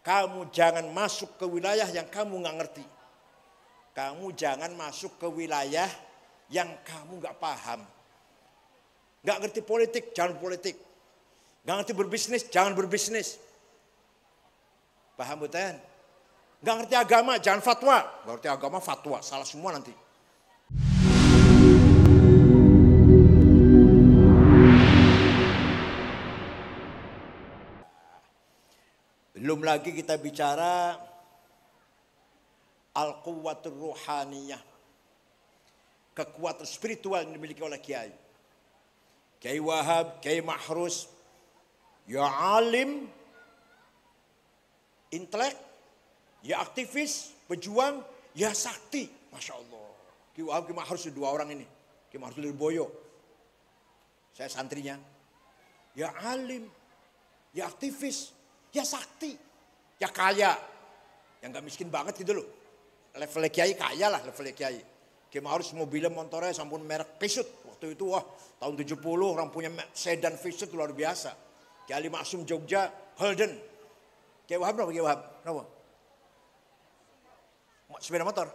Kamu jangan masuk ke wilayah yang kamu nggak ngerti. Kamu jangan masuk ke wilayah yang kamu nggak paham. Nggak ngerti politik, jangan politik. Nggak ngerti berbisnis, jangan berbisnis. Paham betul? Nggak ngerti agama, jangan fatwa. Nggak ngerti agama, fatwa. Salah semua nanti. Belum lagi kita bicara al-quwwatur ruhaniyah. Kekuatan spiritual yang dimiliki oleh Kiai. Kiai Wahab, Kiai Mahrus, ya alim, intelek, ya aktivis, pejuang, ya sakti. Masya Allah. Kiai Wahab, Kiai Mahrus, dua orang ini. Kiai Mahrus Lirboyo. Saya santrinya. Ya alim, ya aktivis, ya sakti, ya kaya. Yang gak miskin banget gitu loh. Levelnya Kiai kaya lah levelnya Kiai. Kiai Mahrus mobilnya motornya sampun merek Peugeot. Waktu itu wah tahun 70 orang punya sedan Peugeot luar biasa. Kiai Ali Maksum Jogja, Holden. Kiai Wahab berapa Kiai Wahab? Berapa? Sepeda motor?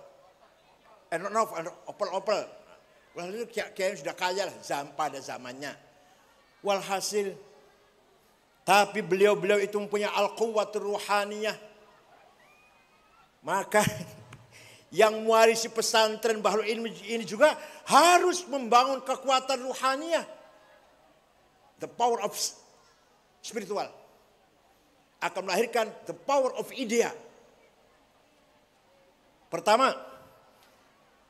Opel. Lalu Kiai sudah kaya lah pada zamannya. Walhasil tapi beliau-beliau itu mempunyai al-quwwatur ruhaniyah. Maka yang mewarisi pesantren Bahrul Ilmi ini juga harus membangun kekuatan ruhaniyah. The power of spiritual. Akan melahirkan the power of idea. Pertama,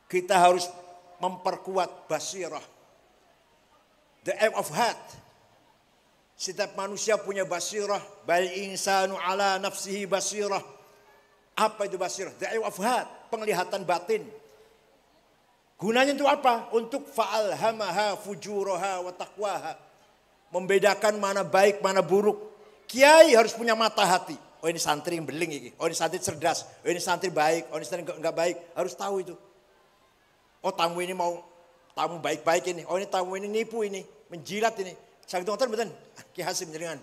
kita harus memperkuat basirah. The aim of heart. Setiap manusia punya basirah. Bal insanu ala nafsihi basirah. Apa itu basirah? The eye of heart. Penglihatan batin. Gunanya itu apa? Untuk fa'alhamaha fujuraha wa taqwaha. Membedakan mana baik, mana buruk. Kiai harus punya mata hati. Oh ini santri yang beling ini. Oh ini santri cerdas. Oh ini santri baik. Oh ini santri enggak baik. Harus tahu itu. Oh tamu ini mau tamu baik-baik ini. Oh ini tamu ini nipu ini. Menjilat ini. Sakit ngoten mboten? Ki Hasim jenengan.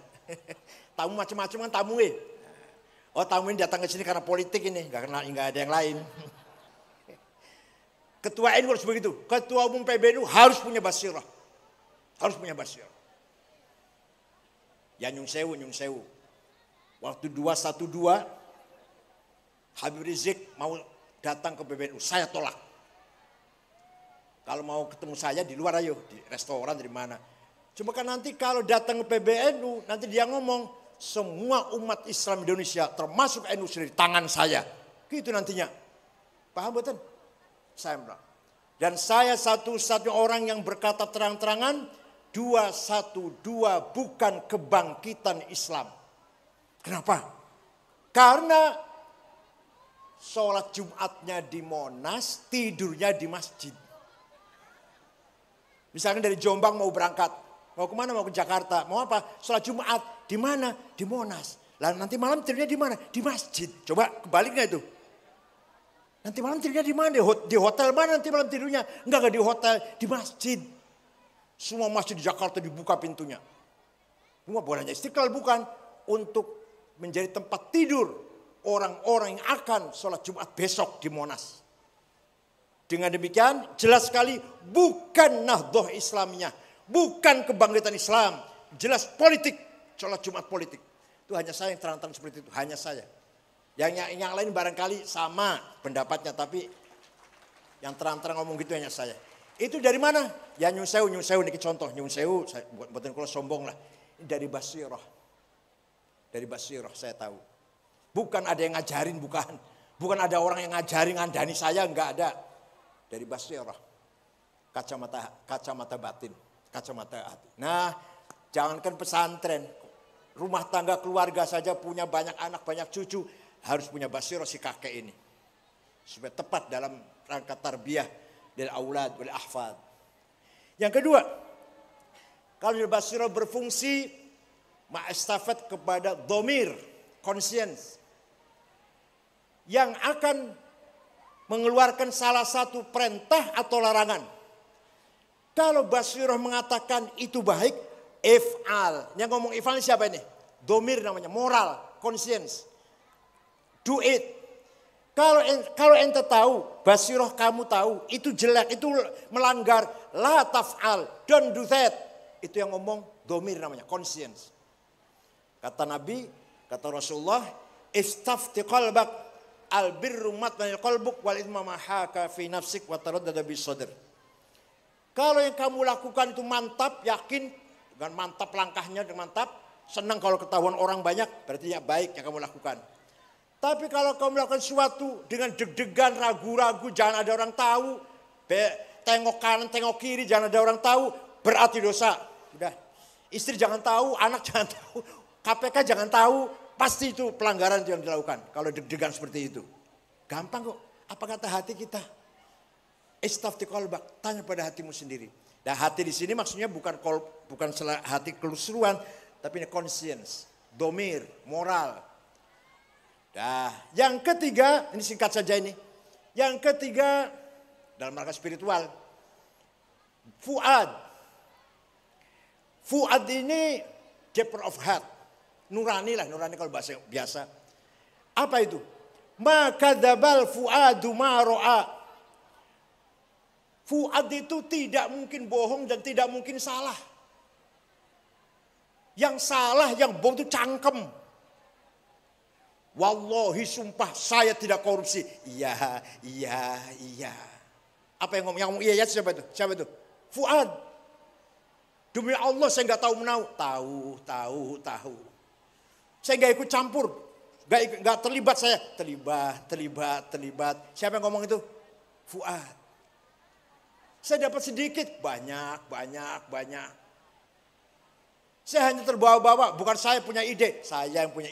Tamu macam-macam kan tamu e. Oh tamu ini datang ke sini karena politik ini, enggak ada yang lain. Ketua NU harus begitu. Ketua umum PBNU harus punya basirah. Harus punya basirah. Ya nyung sewu. Waktu 212 Habib Rizik mau datang ke PBNU, saya tolak. Kalau mau ketemu saya di luar ayo, di restoran dari mana. Cuma kan nanti kalau datang ke PBNU, nanti dia ngomong, semua umat Islam Indonesia termasuk NU di tangan saya. Gitu nantinya. Paham betul? Saya bilang. Dan saya satu-satunya orang yang berkata terang-terangan, 212 bukan kebangkitan Islam. Kenapa? Karena sholat Jumatnya di Monas, tidurnya di masjid. Misalnya dari Jombang mau berangkat. Mau kemana? Mau ke Jakarta. Mau apa? Sholat Jumat. Di mana? Di Monas. Lalu nanti malam tidurnya di mana? Di masjid. Coba kebalik nggak itu? Nanti malam tidurnya di mana? Di hotel mana nanti malam tidurnya? Enggak di hotel. Di masjid. Semua masjid di Jakarta dibuka pintunya. Semua bolanya Istiqlal bukan. Untuk menjadi tempat tidur orang-orang yang akan sholat Jumat besok di Monas. Dengan demikian jelas sekali bukan Nahdhah Islamiyah. Bukan kebangkitan Islam. Jelas politik. Sholat Jumat politik. Itu hanya saya yang terang-terang seperti itu. Hanya saya. Yang lain barangkali sama pendapatnya. Tapi yang terang-terang ngomong gitu hanya saya. Itu dari mana? Ya nyun sewu ini contoh. Nyun sewu, buatan kalau sombong lah. Ini dari basirah. Dari basirah saya tahu. Bukan ada yang ngajarin, bukan. Bukan ada orang yang ngajarin ngandani saya, enggak ada. Dari basirah. Kacamata batin. Kacamata hati. Nah, jangankan pesantren, rumah tangga keluarga saja punya banyak anak, banyak cucu, harus punya basirah si kakek ini. Supaya tepat dalam rangka tarbiyah dari aulad, dari ahfad. Yang kedua, kalau basirah berfungsi ma'estafet kepada dhamir, conscience. Yang akan mengeluarkan salah satu perintah atau larangan. Kalau basirah mengatakan itu baik, if'al. Yang ngomong if'al ini siapa ini? Domir namanya, moral, conscience. Do it. Kalau ente tahu, basiroh kamu tahu, itu jelek, itu melanggar, la taf'al, don't do that. Itu yang ngomong domir namanya, conscience. Kata Nabi, kata Rasulullah, istafti qalbak albirru matmanil qalbuk wal ithma mahaka fi nafsik wa taraddada bis sadr. Kalau yang kamu lakukan itu mantap, yakin, dengan mantap langkahnya, dengan mantap, senang kalau ketahuan orang banyak, berarti ya baik yang kamu lakukan. Tapi kalau kamu melakukan sesuatu dengan deg-degan, ragu-ragu, jangan ada orang tahu. Tengok kanan, tengok kiri, jangan ada orang tahu. Berarti dosa. Udah. Istri jangan tahu, anak jangan tahu. KPK jangan tahu. Pasti itu pelanggaran yang dilakukan. Kalau deg-degan seperti itu. Gampang kok. Apa kata hati kita? Istafti qalbak. Tanya pada hatimu sendiri. Dan hati di sini maksudnya bukan hati keseluruhan. Tapi ini conscience. Domir, moral. Nah, yang ketiga, ini singkat saja ini. Yang ketiga, dalam rangka spiritual. Fuad. Fuad ini chapter of heart. Nurani lah, nurani kalau bahasa biasa. Apa itu? Maka dabal fuadu ma ro'a. Fuad itu tidak mungkin bohong dan tidak mungkin salah. Yang salah, yang bohong itu cangkem. Wallahi sumpah saya tidak korupsi. Iya. Apa yang ngomong iya siapa itu? Siapa itu? Fuad. Demi Allah saya nggak tahu menau. Tahu. Saya nggak ikut campur. Nggak terlibat saya. Terlibat. Siapa yang ngomong itu? Fuad. Saya dapat sedikit. Banyak. Saya hanya terbawa-bawa. Bukan saya punya ide. Saya yang punya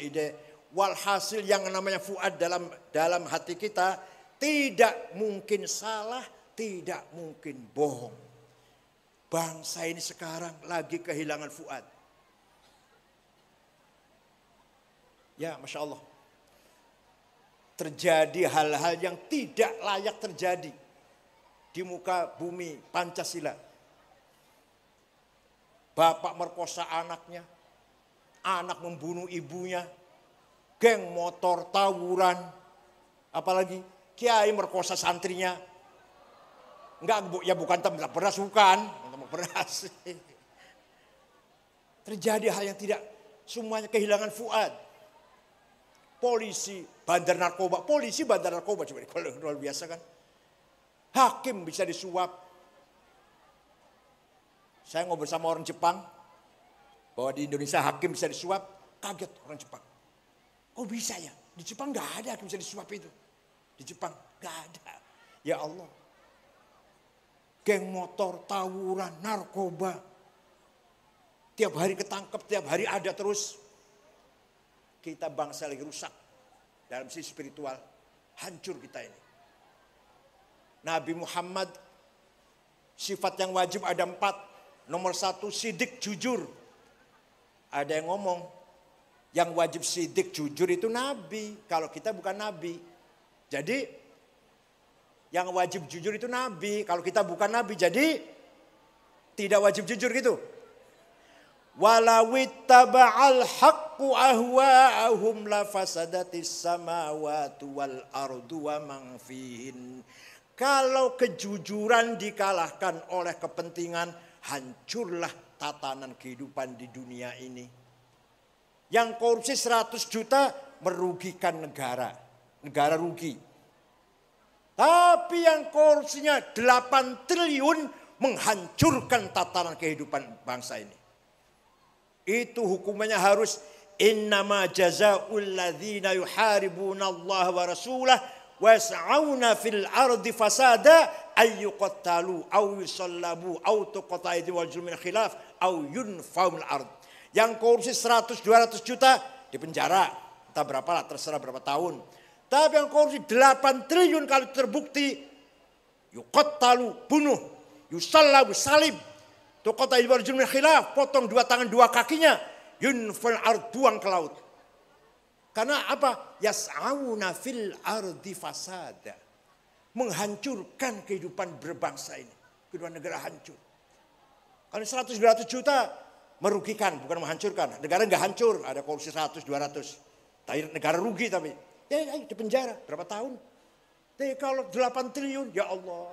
ide. Walhasil yang namanya fuad dalam hati kita tidak mungkin salah, tidak mungkin bohong. Bangsa ini sekarang lagi kehilangan fuad. Ya, Masya Allah. Terjadi hal-hal yang tidak layak terjadi di muka bumi Pancasila. Bapak merkosa anaknya, anak membunuh ibunya, geng motor, tawuran, apalagi kiai merkosa santrinya. Enggak, ya bukan tempat beras, bukan. Tempat beras. Terjadi hal yang tidak, semuanya kehilangan fuad. Polisi, bandar narkoba, coba kalau luar biasa kan. Hakim bisa disuap. Saya ngobrol sama orang Jepang, bahwa di Indonesia hakim bisa disuap, kaget orang Jepang. Oh bisa ya? Di Jepang gak ada yang bisa disuap itu. Di Jepang gak ada. Ya Allah. Geng motor, tawuran, narkoba. Tiap hari ketangkep, tiap hari ada terus. Kita bangsa lagi rusak. Dalam sisi spiritual. Hancur kita ini. Nabi Muhammad. Sifat yang wajib ada 4. Nomor 1, sidik, jujur. Ada yang ngomong. Yang wajib sidik jujur itu nabi. Kalau kita bukan nabi. Jadi yang wajib jujur itu nabi. Kalau kita bukan nabi. Jadi tidak wajib jujur gitu. Walawittaba'al haqqu ahwa'ahum lafasadatis samawati wal ardu wa man fihin. Kalau kejujuran dikalahkan oleh kepentingan, hancurlah tatanan kehidupan di dunia ini. Yang korupsi 100 juta merugikan negara. Negara rugi. Tapi yang korupsinya 8 triliun menghancurkan tatanan kehidupan bangsa ini. Itu hukumannya harus innama jazaa'ul ladzina yuharibuna Allah wa rasulah wa yas'auna fil ardi fasada ay yuqattalu aw yusallabu aw tuqta'a aydihim wal arjuluhum min khilaf aw yunfau minal ard. Yang korupsi 100-200 juta di penjara. Entah berapa lah, terserah berapa tahun. Tapi yang korupsi 8 triliun kalau terbukti. Yuqattalu, bunuh. Yusallabu, salib. Tuqta'a aydihim wal arjuluhum min khilaf. Potong 2 tangan 2 kakinya. Yunfal ard, buang ke laut. Karena apa? Yas'auna fil ardi fasada. Menghancurkan kehidupan berbangsa ini. Kehidupan negara hancur. Kalau 100-200 juta merugikan, bukan menghancurkan. Negara nggak hancur, ada korupsi 100-200. Negara rugi tapi. Ya di penjara berapa tahun. Tapi kalau 8 triliun, ya Allah.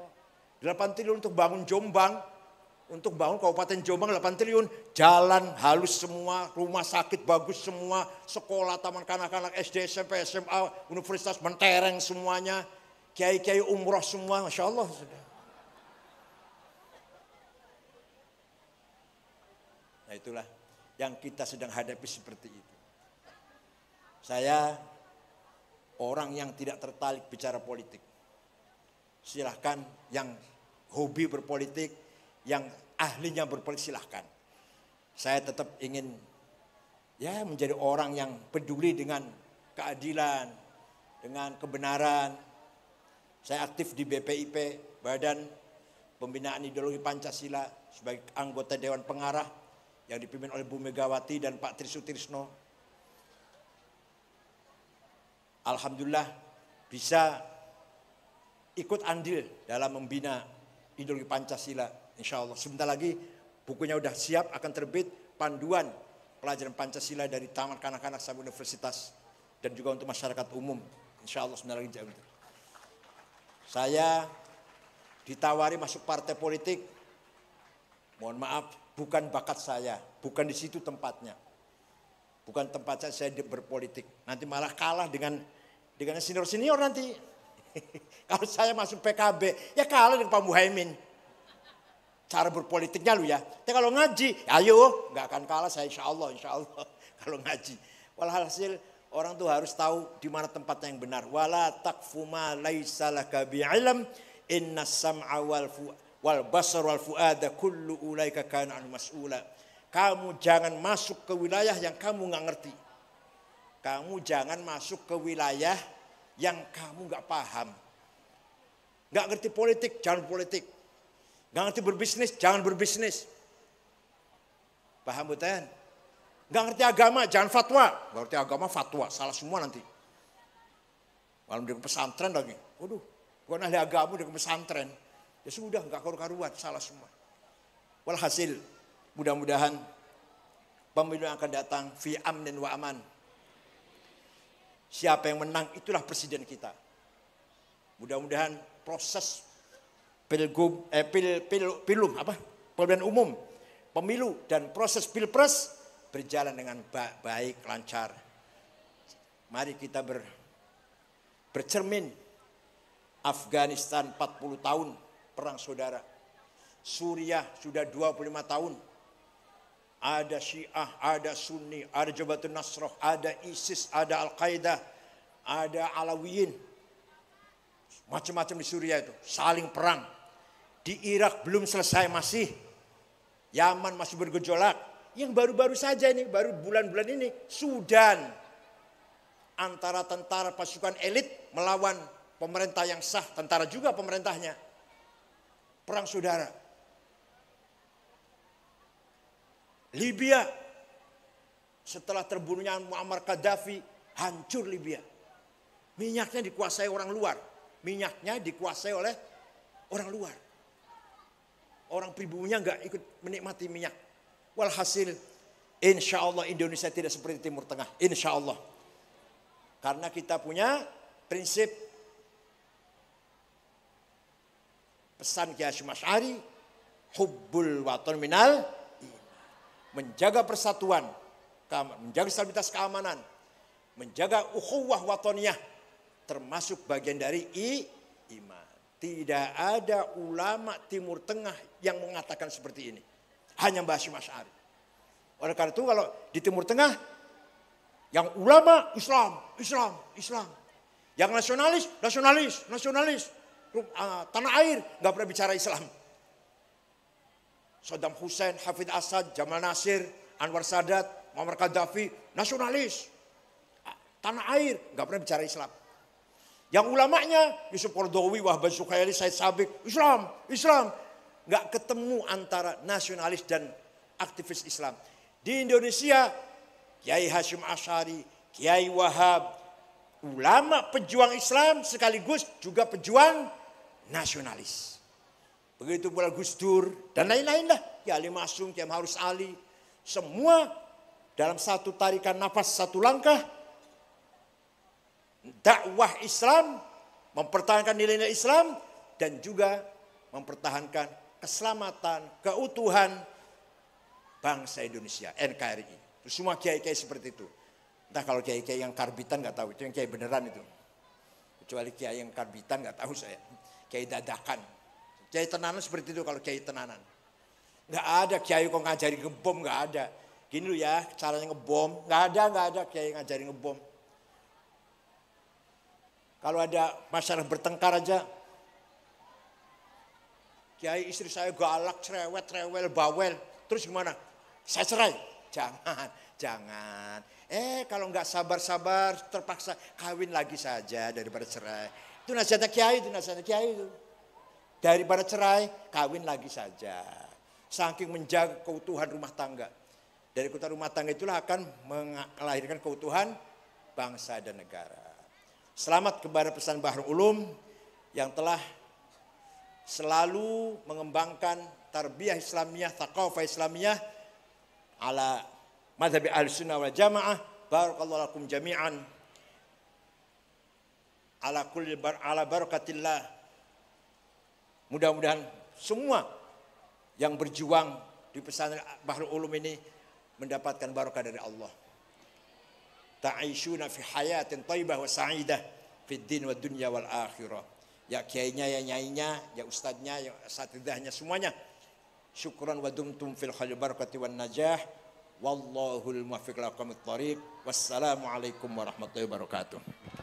8 triliun untuk bangun Jombang. Untuk bangun Kabupaten Jombang 8 triliun. Jalan halus semua, rumah sakit bagus semua. Sekolah, taman kanak-kanak, SD, SMP, SMA, universitas mentereng semuanya. Kiai-kiai umroh semua, Masya Allah. Nah itulah yang kita sedang hadapi seperti itu. Saya orang yang tidak tertarik bicara politik. Silahkan yang hobi berpolitik, yang ahlinya berpolitik silahkan. Saya tetap ingin ya menjadi orang yang peduli dengan keadilan, dengan kebenaran. Saya aktif di BPIP, Badan Pembinaan Ideologi Pancasila, sebagai anggota Dewan Pengarah yang dipimpin oleh Bu Megawati dan Pak Trisutrisno. Alhamdulillah bisa ikut andil dalam membina ideologi Pancasila. Insya Allah sebentar lagi bukunya udah siap, akan terbit panduan pelajaran Pancasila dari taman kanak-kanak sampai universitas dan juga untuk masyarakat umum. Insya Allah sebentar lagi jauh. Saya ditawari masuk partai politik, mohon maaf, bukan bakat saya, bukan di situ tempatnya. Bukan tempat saya berpolitik. Nanti malah kalah dengan senior-senior nanti. Kalau saya masuk PKB, ya kalah dengan Pak Muhaimin. Cara berpolitiknya lu ya. Tapi kalau ngaji, ayo, nggak akan kalah saya insya Allah. Kalau ngaji. Walhasil orang tuh harus tahu di mana tempatnya yang benar. Wala taqfu ma laisa laka bi'ilm innas sam'a wal basar wal fuada kullu ulaika kana an mas'ula. Kamu jangan masuk ke wilayah yang kamu nggak ngerti. Kamu jangan masuk ke wilayah yang kamu nggak paham. Nggak ngerti politik, jangan politik. Nggak ngerti berbisnis, jangan berbisnis. Paham betul? Nggak ngerti agama, jangan fatwa. Nggak ngerti agama, fatwa. Salah semua nanti. Malam di pesantren lagi. Waduh, bukan ahli agama di pesantren. Ya sudah, nggak karu-karuan, salah semua. Walhasil, mudah-mudahan pemilu yang akan datang fi amnin wa aman. Siapa yang menang itulah presiden kita. Mudah-mudahan proses pemilihan umum, pemilu dan proses pilpres berjalan dengan baik, lancar. Mari kita bercermin. Afghanistan 40 tahun perang saudara. Suriah sudah 25 tahun. Ada Syiah, ada Sunni, ada Jabhatun Nasrah, ada ISIS, ada Al-Qaeda, ada Alawiyin. Macam-macam di Suriah itu, saling perang. Di Irak belum selesai masih. Yaman masih bergejolak. Yang baru-baru saja ini, baru bulan-bulan ini, Sudan. Antara tentara pasukan elit melawan pemerintah yang sah, tentara juga pemerintahnya. Perang saudara. Libya, setelah terbunuhnya Muammar Gaddafi, hancur Libya. Minyaknya dikuasai orang luar. Minyaknya dikuasai oleh orang luar. Orang pribuminya enggak ikut menikmati minyak. Walhasil, insya Allah Indonesia tidak seperti Timur Tengah. Insya Allah. Karena kita punya prinsip pesan Kiai Hasyim Asy'ari, hubbul watan minal iman. Menjaga persatuan, menjaga stabilitas keamanan, menjaga ukhuwah wataniyah, termasuk bagian dari iman. Tidak ada ulama Timur Tengah yang mengatakan seperti ini. Hanya Mbah Hasyim Asy'ari. Oleh karena itu kalau di Timur Tengah, yang ulama Islam. Yang nasionalis. Tanah air nggak pernah bicara Islam. Saddam Hussein, Hafidh Assad, Jamal Nasir, Anwar Sadat, Muammar Gaddafi, nasionalis. Tanah air nggak pernah bicara Islam. Yang ulamanya Yusuf Qaradawi, Wahbah Zuhaili, Said Sabiq, Islam. Nggak ketemu antara nasionalis dan aktivis Islam. Di Indonesia, Kiai Hasyim Asy'ari, Kiai Wahab, ulama pejuang Islam sekaligus juga pejuang nasionalis. Begitu pula Gus Dur dan lain-lain lah. Kiai Ali Masum, Kiai Ma'ruf Ali. Semua dalam satu tarikan nafas, satu langkah dakwah Islam, mempertahankan nilai-nilai Islam, dan juga mempertahankan keselamatan, keutuhan bangsa Indonesia, NKRI. Itu semua kiai-kiai seperti itu. Entah kalau kiai-kiai yang karbitan nggak tahu, itu yang kiai beneran itu. Kecuali kiai yang karbitan nggak tahu saya. Kiai dadakan. Kiai tenanan seperti itu kalau kiai tenanan. Nggak ada kiai kok ngajari ngebom, nggak ada. Gini loh ya caranya ngebom, nggak ada kiai ngajari ngebom. Kalau ada masyarakat bertengkar aja, kiai istri saya galak, cerewet, rewel, bawel, terus gimana? Saya cerai. Jangan. Kalau nggak sabar-sabar terpaksa kawin lagi saja daripada cerai. Itu nasihatnya kiai itu. Daripada cerai, kawin lagi saja. Saking menjaga keutuhan rumah tangga. Dari keutuhan rumah tangga itulah akan melahirkan keutuhan bangsa dan negara. Selamat kepada pesan Bahrul Ulum yang telah selalu mengembangkan tarbiyah Islamiyah, thaqafah Islamiyah ala madhabi ahlussunnah wal jamaah. Barakallahu lakum jami'an ala barakatillah. Mudah-mudahan semua yang berjuang di pesantren Bahrul Ulum ini mendapatkan barakah dari Allah. Ta'ishuna fi hayatin thayyibah wa sa'idah fid din wa dunya wal akhirah. Ya kiainya, ya nyainya, ya ustadznya, ya asatidahnya semuanya. Syukran wa dumtum fil khair barakati wan najah. Wallahul muwaffiq ila aqwamit thariq. Wassalamu alaikum warahmatullahi wabarakatuh.